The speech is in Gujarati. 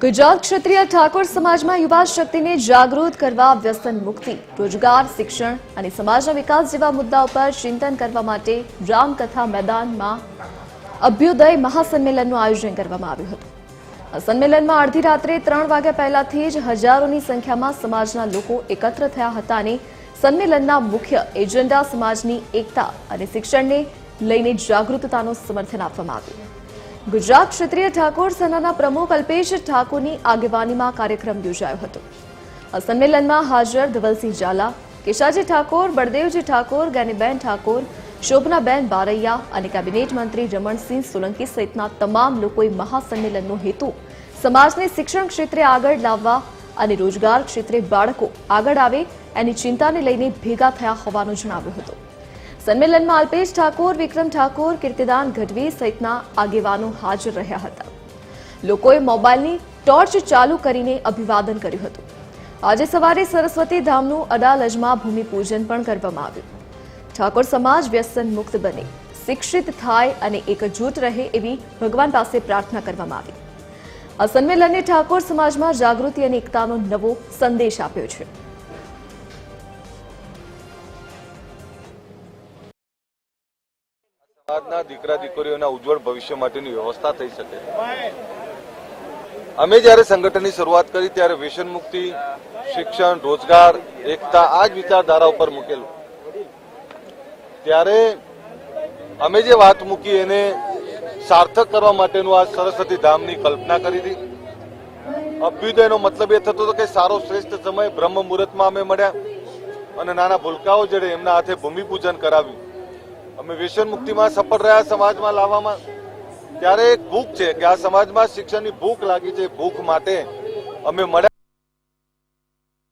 ગુજરાત ક્ષત્રિય ઠાકોર સમાજમાં યુવા શક્તિને જાગૃત કરવા વ્યસન મુક્તિ, રોજગાર, શિક્ષણ અને સમાજના વિકાસ જેવા મુદ્દાઓ પર ચિંતન કરવા માટે રામકથા મેદાનમાં અભ્યુદય મહાસંમેલનનું આયોજન કરવામાં આવ્યું હતું। આ સંમેલનમાં અડધી રાત્રે 3 વાગ્યા પહેલાથી જ હજારોની સંખ્યામાં સમાજના લોકો એકત્ર થયા હતા અને સંમેલનના મુખ્ય એજન્ડા સમાજની એકતા અને શિક્ષણને લઈને જાગૃતતાનું સમર્થન આપવામાં આવ્યું। ગુજરાત ક્ષત્રિય ઠાકોર સેનાના પ્રમુખ અલ્પેશ ઠાકોરની આગેવાનીમાં કાર્યક્રમ યોજાયો હતો। આ સંમેલનમાં હાજર ધવલસિંહ ઝાલા, કેશાજી ઠાકોર, બળદેવજી ઠાકોર, જ્ઞાનીબેન ઠાકોર, શોભનાબેન બારૈયા અને કેબિનેટ મંત્રી રમણસિંહ સોલંકી સહિતના તમામ લોકોએ મહાસંમેલનનો હેતુ સમાજને શિક્ષણ ક્ષેત્રે આગળ લાવવા અને રોજગાર ક્ષેત્રે બાળકો આગળ આવે એની ચિંતાને લઈને ભેગા થયા હોવાનું જણાવ્યું હતું। સંમેલનમાં અલ્પેશ ઠાકોર, વિક્રમ ઠાકોર, કીર્તિદાન ગઢવી સહિતના આગેવાનો હાજર રહ્યા હતા। લોકોએ મોબાઈલની ટોર્ચ ચાલુ કરીને અભિવાદન કર્યું હતું। આજે સવારે સરસ્વતી ધામનું અડાલજમાં ભૂમિપૂજન પણ કરવામાં આવ્યું। ઠાકોર સમાજ વ્યસન મુક્ત બને, શિક્ષિત થાય અને એકજૂટ રહે એવી ભગવાન પાસે પ્રાર્થના કરવામાં આવી। આ સંમેલને ઠાકોર સમાજમાં જાગૃતિ અને એકતાનો નવો સંદેશ આપ્યો છે। સમાજના દીકરા દીકરીઓના ઉજ્જવળ ભવિષ્ય માટેની વ્યવસ્થા થઈ શકે। અમે જ્યારે સંગઠનની શરૂઆત કરી ત્યારે વ્યસન મુક્તિ, શિક્ષણ, રોજગાર, એકતા આ જ વિચારધારા ઉપર મૂકેલું। ત્યારે અમે જે વાત મૂકી એને સાર્થક કરવા માટેનું આ સરસ્વતી ધામની કલ્પના કરી હતી। અભ્યુદયનો મતલબ એ થતો હતો કે સારો શ્રેષ્ઠ સમય બ્રહ્મ મુહૂર્તમાં અમે મળ્યા અને નાના ભૂલકાઓ જોડે એમના હાથે ભૂમિપૂજન કરાવ્યું। અમે વ્યસન મુક્તિમાં સફળ રહ્યા સમાજમાં લાવવામાં। ત્યારે એક ભૂખ છે કે આ સમાજમાં શિક્ષણની ભૂખ લાગી છે, ભૂખ માટે અમે મળ્યા।